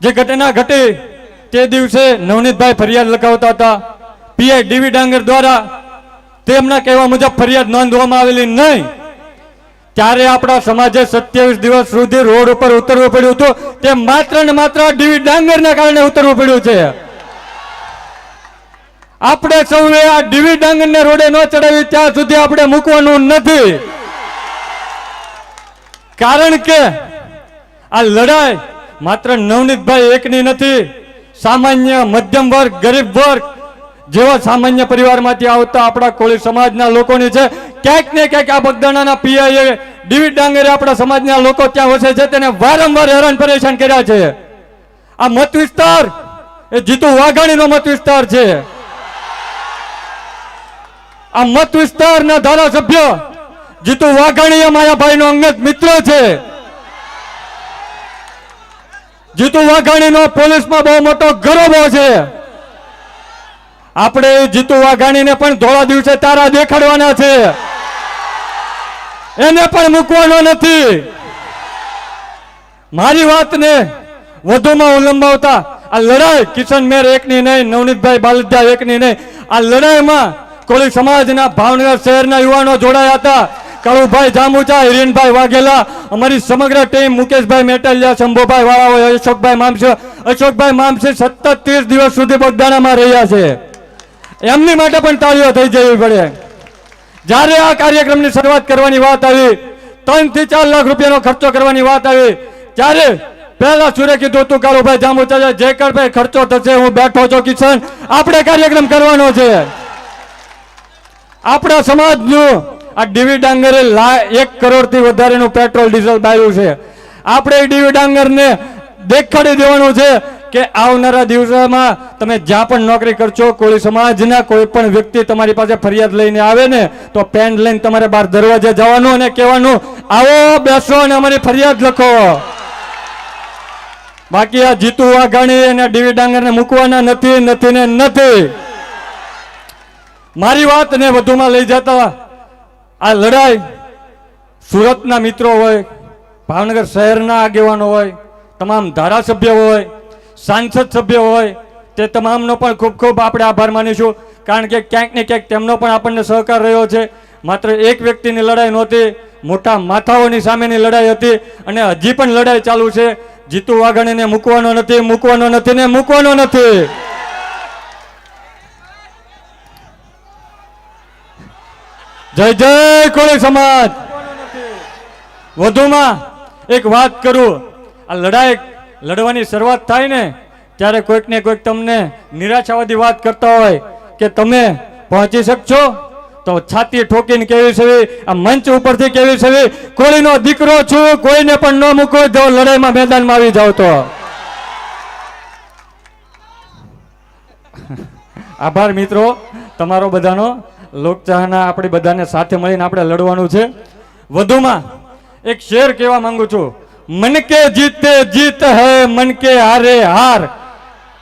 જે ઘટના ઘટી તે દિવસે નવનીતભાઈ ફરિયાદ લખાવતા હતા, પીઆઈ ડીવી ડાંગર દ્વારા તેમના કહેવા મુજબ ફરિયાદ નોંધવામાં આવેલી નહીં, ત્યારે આપણા સમાજે 27 દિવસ સુધી રોડ ઉપર ઉતરવું પડ્યું હતું. તે માત્ર ને માત્ર ડીવી ડાંગરના કારણે ઉતરવું પડ્યું છે. આપણે સૌએ આ ડીવી ડાંગરને રોડે ન ચડાવી ત્યાં સુધી આપણે મૂકવાનું નથી. કારણ કે આ લડાઈ માત્ર નવનીતભાઈ એકની નથી, સામાન્ય મધ્યમ વર્ગ, ગરીબ વર્ગ જેવા સામાન્ય પરિવારમાંથી આવતા આપણા કોળી સમાજના લોકોની છે. ક્યાંક ને ક્યાંક આ બગદાણાના પીઆઈએ ડીવી ડાંગરે આપણા સમાજના લોકો ત્યાં વસે છે તેને વારંવાર હેરાન પરેશાન કર્યા છે. આ મત વિસ્તાર એ જીતુ વાઘાણીનો મત વિસ્તાર છે. આ મત વિસ્તારના ધારાસભ્ય જીતુ વાઘાણી માયાભાઈનો અંગત મિત્ર છે. જીતુ વાઘાણીનો પોલીસમાં બહુ મોટો ગરોબો છે. આપણે જીતુ વાઘાણીને પણ ધોળા દિવસે તારા દેખાડવાના છે, એને પણ મૂકવાનો નથી. મારી વાતને વધુમાં ઉલંબાવતા આ લડાઈ કિશન મેર એકની નહીં, નવનીતભાઈ બાલદિયા એકની નહીં, આ લડાઈમાં કોળી સમાજના ભાવનગર શહેરના યુવાનો જોડાયા હતા. કાળુભાઈ જામુચા, હિરેનભાઈ વાઘેલા, અમારી સમગ્ર ટીમ, મુકેશભાઈ મેટલિયા, શંભુભાઈ વાળાઓ, અશોકભાઈ મામસી સતત 30 દિવસ સુધી બગદાણામાં રહ્યા છે. એમની માટે પણ તાળીઓ થઈ જવી પડે. જ્યારે આ કાર્યક્રમની શરૂઆત કરવાની વાત આવી, 3 થી 4 લાખ રૂપિયાનો ખર્ચો કરવાની વાત આવી, ત્યારે પહેલા સુરે કીધું હતું કાળુભાઈ જામુચા, જે કઈ ખર્ચો થશે હું બેઠો છું કિશન, આપણે કાર્યક્રમ કરવાનો છે. આપણા સમાજનું આ ડીવી ડાંગરે 1 કરોડથી વધારેનું પેટ્રોલ ડીઝલ બાળ્યું છે. આપણે ડીવી ડાંગરને દેખાડી દેવાનું છે કે આવનારા દિવસોમાં તમે જ્યાં પણ નોકરી કરશો, કોળી સમાજના કોઈ પણ વ્યક્તિ તમારી પાસે ફરિયાદ લઈને આવે ને તો પેન લઈને તમારે બહાર દરવાજે જવાનું અને કહેવાનું, આવો બેસો અને અમારી ફરિયાદ લખો. બાકી આ જીતુ વાઘાણી અને ડીવી ડાંગરને મૂકવાના નથી. મારી વાતને વધુમાં લઈ જતા આ લડાઈ સુરતના મિત્રો હોય, ભાવનગર શહેરના આગેવાનો હોય, તમામ ધારાસભ્ય હોય, સાંસદ સભ્ય હોય, તે તમામનો પણ ખૂબ ખૂબ આપણે આભાર માનીશું. કારણ કે ક્યાંક ને ક્યાંક તેમનો પણ આપણને સહકાર રહ્યો છે. માત્ર એક વ્યક્તિની લડાઈ નહોતી, મોટા માથાઓની સામેની લડાઈ હતી અને હજી પણ લડાઈ ચાલુ છે. જીતુ વાઘાણીને મૂકવાનો નથી. જય જય કોળી સમાજ. વધુમાં એક વાત કરું, આ લડાઈ લડવાની શરૂઆત થાય ને ત્યારે કોઈક ને કોઈક તમને નિરાશાવાદી વાત કરતા હોય કે તમે પહોંચી શકશો, તો છાતી ઠોકીને કેવી છે, આ મંચ ઉપરથી કેવી છે, કોળીનો દીકરો છું, કોઈને પણ ન મૂકો, જો લડાઈમાં મેદાનમાં આવી જાવ તો. આભાર મિત્રો તમારો બધાનો. લોકચાહના આપણે બધાને સાથે મળીને આપણે લડવાનું છે. વધુમાં એક શેર કહેવા માંગુ છું, मन के जीते जीत है, मन के हारे हार,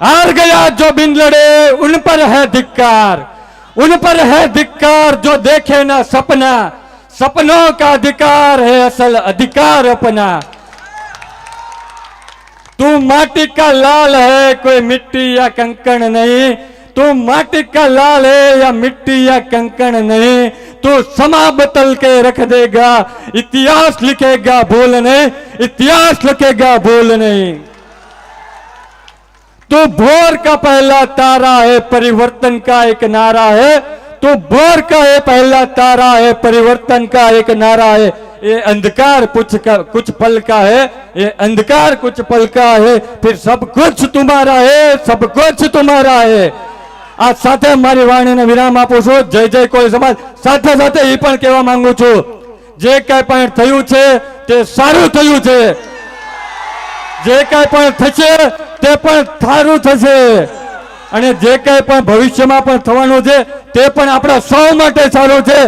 हार गया जो बिन लड़े उन पर है धिक्कार, उन पर है धिक्कार जो देखे ना सपना, सपनों का अधिकार है असल अधिकार अपना. तू माटी का लाल है कोई मिट्टी या कंकड़ नहीं, तू माटी का लाल है या मिट्टी या कंकड़ नहीं, तू समा बदल के रख देगा, इतिहास लिखेगा भूल नहीं, इतिहास लिखेगा भूल नहीं. तू भोर का पहला तारा है, परिवर्तन का एक नारा है, तू भोर का है पहला तारा है, परिवर्तन का एक नारा है. ये अंधकार कुछ पल का है, ये अंधकार कुछ पल का है, फिर सब कुछ तुम्हारा है, सब कुछ तुम्हारा है. આ સાથે મારી વાણીને વિરામ આપું છું. જય જય કોળી સમાજ. સાથે સાથે એ પણ કહેવા માંગુ છું, જે કઈ પણ થયું છે તે સારું થયું છે, જે કઈ પણ થશે તે પણ સારું થશે, અને જે કઈ પણ ભવિષ્યમાં પણ થવાનું છે તે પણ આપણા સૌ માટે સારું છે.